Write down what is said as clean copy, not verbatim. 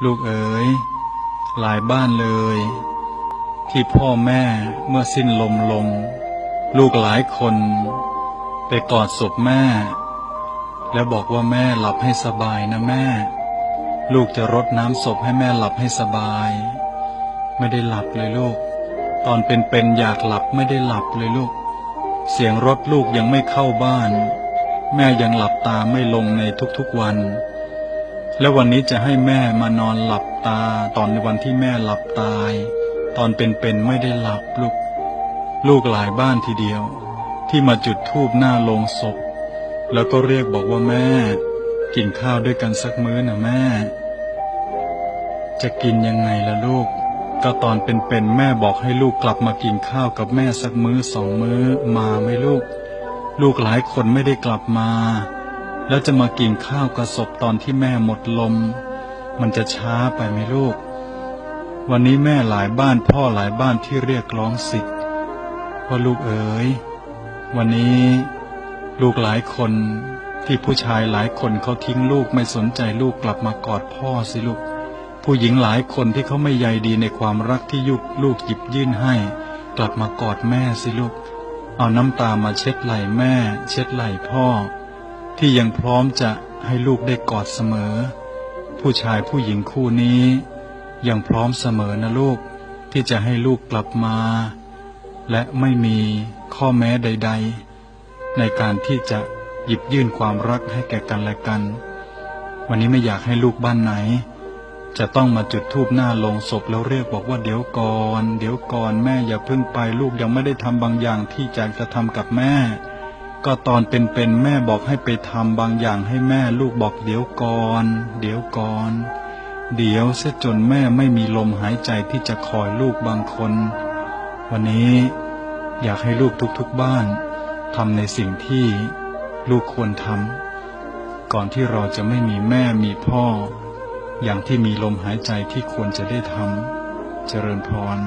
ลูกเอ๋ยหลายบ้านเลยที่พ่อแม่เมื่อสิ้นลมลงลูกหลายคนไปกอดศพแม่แล้วบอกว่าแม่หลับให้สบายนะแม่ลูกจะรดน้ำศพให้แม่หลับให้สบายไม่ได้หลับเลยลูกตอนเป็นอยากหลับไม่ได้หลับเลยลูกเสียงรถลูกยังไม่เข้าบ้านแม่ยังหลับตาไม่ลงในทุกๆวันแล้ววันนี้จะให้แม่มานอนหลับตาตอนในวันที่แม่หลับตายตอนเป็นไม่ได้หลับลูกหลายบ้านทีเดียวที่มาจุดธูปหน้าโลงศพแล้วก็เรียกบอกว่าแม่กินข้าวด้วยกันสักมื้อนะแม่จะกินยังไงล่ะลูกก็ตอนเป็นแม่บอกให้ลูกกลับมากินข้าวกับแม่สักมื้อ2 มื้อมาไหมลูกหลายคนไม่ได้กลับมาแล้วจะมากินข้าวกับศพตอนที่แม่หมดลมมันจะช้าไปไหมลูกวันนี้แม่หลายบ้านพ่อหลายบ้านที่เรียกร้องสิทธิ์ว่าลูกเอ๋ยวันนี้ลูกหลายคนที่ผู้ชายหลายคนเขาทิ้งลูกไม่สนใจลูกกลับมากอดพ่อสิลูกผู้หญิงหลายคนที่เขาไม่ใยดีในความรักที่ลูกหยิบยื่นให้กลับมากอดแม่สิลูกเอาน้ำตามาเช็ดไหล่แม่เช็ดไหล่พ่อที่ยังพร้อมจะให้ลูกได้กอดเสมอผู้ชายผู้หญิงคู่นี้ยังพร้อมเสมอนะลูกที่จะให้ลูกกลับมาและไม่มีข้อแม้ใดๆในการที่จะหยิบยื่นความรักให้แก่กันและกันวันนี้ไม่อยากให้ลูกบ้านไหนจะต้องมาจุดธูปหน้าโลงศพแล้วเรียกบอกว่าเดี๋ยวก่อนแม่อย่าเพิ่งไปลูกยังไม่ได้ทำบางอย่างที่อยากจะทำกับแม่ก็ตอนเป็นแม่บอกให้ไปทำบางอย่างให้แม่ลูกบอกเดี๋ยวก่อนเดี๋ยวเสียจนแม่ไม่มีลมหายใจที่จะคอยลูกบางคนวันนี้อยากให้ลูกทุกบ้านทำในสิ่งที่ลูกควรทำก่อนที่เราจะไม่มีแม่มีพ่ออย่างที่มีลมหายใจที่ควรจะได้ทำเจริญพร